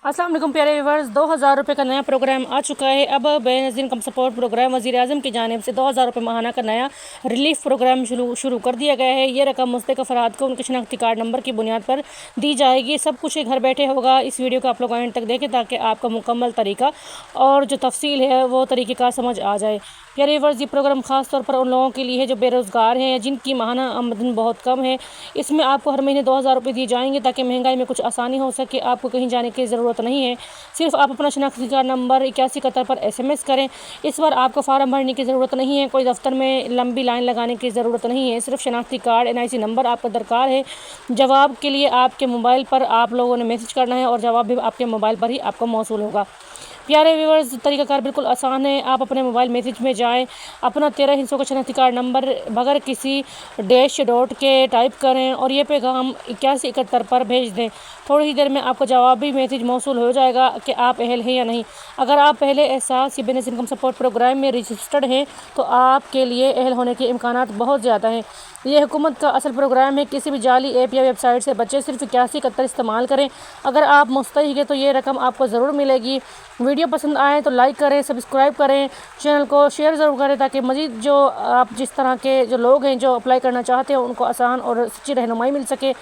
अस्सलाम वालेकुम प्यारे व्यूवर्स, 2000 रुपये का नया प्रोग्राम आ चुका है। अब बेनज़ीर इनकम सपोर्ट प्रोग्राम वज़ीर आज़म की जानिब से 2000 रुपये माहाना का नया रिलीफ प्रोग्राम शुरू कर दिया गया है। ये रकम मुस्तहिक अफराद को उनके शनाख्ती कार्ड नंबर की बुनियाद पर दी जाएगी। सब कुछ घर बैठे होगा। इस वीडियो को आप लोग एंड तक देखें ताकि आपका मुकम्मल तरीका और जो तफसील है वो तरीक़ेकार समझ आ जाए। प्यारे व्यूवर्स, ये प्रोग्राम ख़ास तौर पर उन लोगों के लिए है जो बेरोज़गार हैं या जिनकी माहाना आमदन बहुत कम है। इसमें आपको हर महीने 2000 रुपये दिए जाएंगे ताकि महंगाई में कुछ आसानी हो सके। आपको कहीं जाने की ज़रूरत नहीं है, सिर्फ आप अपना शनाख्ती कार्ड नंबर 8171 पर SMS करें। इस बार आपको फार्म भरने की ज़रूरत नहीं है, कोई दफ्तर में लंबी लाइन लगाने की ज़रूरत नहीं है। सिर्फ शनाख्ती कार्ड NIC नंबर आपका दरकार है। जवाब के लिए आपके मोबाइल पर आप लोगों ने मैसेज करना है और जवाब भी आपके मोबाइल पर ही आपको मौसूल होगा। प्यारे व्यूवर्स, तरीक़ाकार बिल्कुल आसान है। आप अपने मोबाइल मैसेज में जाएं, अपना 13 हिस्सों का शनाख्ती कार्ड नंबर बगैर किसी डैश डॉट के टाइप करें और ये पैगाम 8171 पर भेज दें। थोड़ी ही देर में आपको जवाबी मैसेज मौसूल हो जाएगा कि आप अहल हैं या नहीं। अगर आप पहले एहसास या बेनज़ीर इनकम सपोर्ट प्रोग्राम में रजिस्टर्ड हैं तो आपके लिए अहल होने के इम्कानात बहुत ज़्यादा हैं। ये हुकूमत का असल प्रोग्राम है। किसी भी जाली ऐप या वेबसाइट से बच्चे सिर्फ 8171 इस्तेमाल करें। अगर आप मुस्तहिक हैं तो ये रकम आपको ज़रूर मिलेगी। वीडियो पसंद आए तो लाइक करें, सब्सक्राइब करें, चैनल को शेयर ज़रूर करें ताकि मज़ीद जो आप जिस तरह के जो लोग हैं जो अप्लाई करना चाहते हैं उनको आसान और सच्ची रहनुमाई मिल सके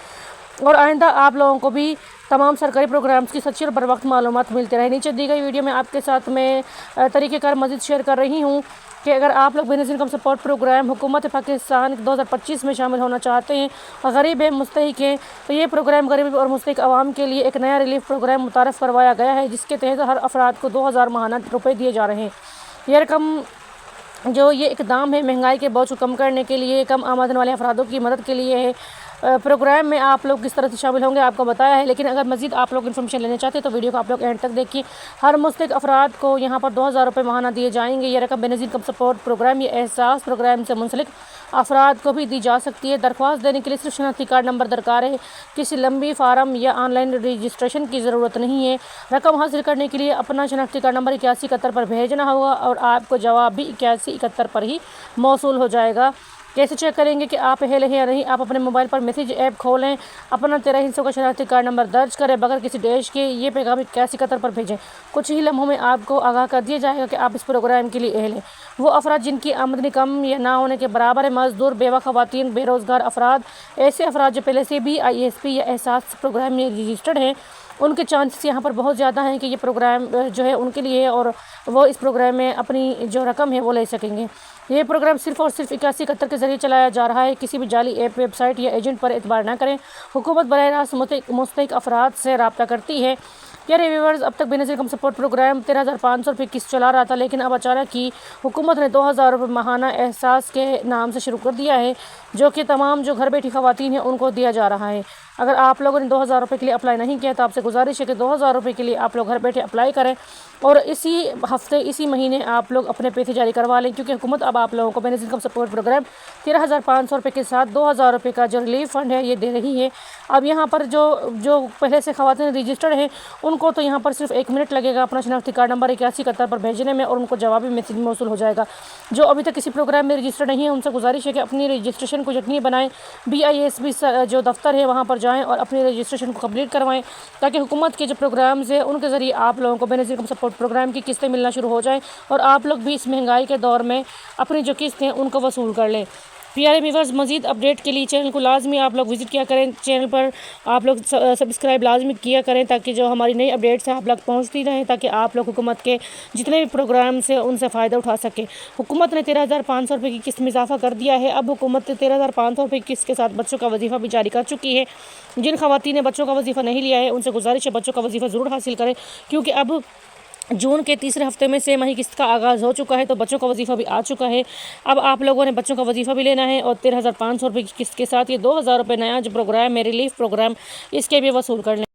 और आइंदा आप लोगों को भी तमाम सरकारी प्रोग्राम्स की सच्ची और बर वक्त मालूमात मिलते रहे। नीचे दी गई वीडियो में आपके साथ में तरीक़ेकार मज़ीद शेयर कर रही हूँ कि अगर आप लोग बेनज़ीर इनकम सपोर्ट प्रोग्राम हुकूमत पाकिस्तान 2025 में शामिल होना चाहते हैं और गरीब है, मुस्तहिक हैं, तो ये प्रोग्राम गरीब और मुस्तहिक आवाम के लिए एक नया रिलीफ प्रोग्राम मुतारफ़ करवाया गया है जिसके तहत हर अफराद को 2000 माहाना रुपये दिए जा रहे हैं। यह रकम जो ये इक़दाम है महंगाई के बोझ को कम करने के लिए, कम आमदन वाले अफरादों की मदद के लिए है। प्रोग्राम में आप लोग किस तरह से शामिल होंगे आपको बताया है, लेकिन अगर मज़ीद आप लोग इन्फॉर्मेशन लेना चाहते हैं तो वीडियो को आप लोग एंड तक देखिए। हर मुस्तहिक अफराद को यहाँ पर 2000 रुपये माहाना दिए जाएंगे। ये रकम बेनज़ीर इनकम सपोर्ट प्रोग्राम या एहसास प्रोग्राम से मुंसलिक अफराद को भी दी जा सकती है। दरख्वास्त देने के लिए सिर्फ शनाख्ती कार्ड नंबर दरकार है। किसी लंबी फार्म या ऑनलाइन रजिस्ट्रेशन की ज़रूरत नहीं है। रकम हासिल करने के लिए अपना शनाख्ती कार्ड नंबर 8171 पर भेजना होगा और आपको जवाब भी 8171 पर ही मौसूल हो जाएगा। कैसे चेक करेंगे कि आप अहल हैं या नहीं? आप अपने मोबाइल पर मैसेज ऐप खोलें, अपना 13 हिस्सों का शनाख्ती कार्ड नंबर दर्ज करें, बगैर किसी डैश के ये पैगाम 8171 पर भेजें। कुछ ही लम्हों में आपको आगाह कर दिया जाएगा कि आप इस प्रोग्राम के लिए अहल हैं। वो अफराद जिनकी आमदनी कम या ना होने के बराबर है, मजदूर, बेवा ख़वातीन, बेरोज़गार अफराद, ऐसे अफराद जो पहले से भी ISP या एहसास प्रोग्राम में रजिस्टर्ड हैं, उनके चांसेस यहाँ पर बहुत ज़्यादा हैं कि ये प्रोग्राम जो है उनके लिए है और वो इस प्रोग्राम में अपनी जो रकम है वो ले सकेंगे। ये प्रोग्राम सिर्फ और सिर्फ 8171 के ज़रिए चलाया जा रहा है। किसी भी जाली ऐप, वेबसाइट या एजेंट पर एतबार ना करें। हुकूमत बराह रास्त मुस्तहिक अफराद से रब्ता करती है। प्यारे व्यूवर्स, अब तक बेनज़ीर इनकम सपोर्ट प्रोग्राम 13,500 रुपये किस्त चला रहा था, लेकिन अब अचानक ही हुकूमत ने 2000 रुपये माहाना एहसास के नाम से शुरू कर दिया है, जो कि तमाम जो घर बैठी ख़वातीन हैं उनको दिया जा रहा है। अगर आप लोगों ने 2000 रुपये के लिए अप्लाई नहीं किया तो आपसे गुजारिश है कि 2000 रुपये के लिए आप लोग घर बैठे अप्लाई करें और इसी हफ्ते, इसी महीने आप लोग अपने पैसे जारी करवा लें, क्योंकि हुकूमत अब आप लोगों को बेनज़ीर इनकम सपोर्ट प्रोग्राम 13,500 रुपये के साथ 2000 रुपये का जो रिलीफ फ़ंड है ये दे रही है। अब यहाँ पर जो पहले से ख़वातीन रजिस्टर्ड हैं उनको तो यहाँ पर सिर्फ 1 मिनट लगेगा अपना शनाख्ती कार्ड नंबर 8171 पर भेजने में और उनको जवाबी मैसेज मौसूल हो जाएगा। जो अभी तक किसी प्रोग्राम में रजिस्टर्ड नहीं है उनसे गुजारिश है कि अपनी रजिस्ट्रेशन को यकीनी बनाएं। BISB जो दफ्तर है वहाँ पर जाएँ और अपनी रजिस्ट्रेशन को कंप्लीट करवाएं ताकि हुकूमत के जो प्रोग्राम्स हैं उनके ज़रिए आप लोगों को बेनज़ीर इनकम सपोर्ट प्रोग्राम की किस्तें मिलना शुरू हो जाएं और आप लोग भी इस महंगाई के दौर में अपनी जो किस्तें हैं उनको वसूल कर लें। प्यारे व्यूवर्स, मज़ीद अपडेट के लिए चैनल को लाजमी आप लोग विज़िट किया करें। चैनल पर आप लोग सब्सक्राइब लाजमी किया करें ताकि जो हमारी नई अपडेट्स हैं आप लोग पहुँचती रहें, ताकि आप लोग हुकूमत के जितने भी प्रोग्राम्स हैं उनसे फ़ायदा उठा सकें। हुकूमत ने 13,500 रुपये की किस्त में इजाफा कर दिया है। अब हुकूमत 13,500 रुपये की किस्त के साथ बच्चों का वजीफ़ा भी जारी कर चुकी है। जिन ख़वातीन ने बच्चों का वजीफ़ा नहीं लिया है उनसे गुजारिश है बच्चों का वजीफ़ा ज़रूर हासिल करें, क्योंकि अब जून के तीसरे हफ्ते में से माही किस्त का आगाज़ हो चुका है तो बच्चों का वजीफ़ा भी आ चुका है। अब आप लोगों ने बच्चों का वजीफ़ा भी लेना है और 13,500 रुपये की किस्त के साथ ये 2000 रुपये नया जो प्रोग्राम है रिलीफ प्रोग्राम, इसके भी वसूल कर लें।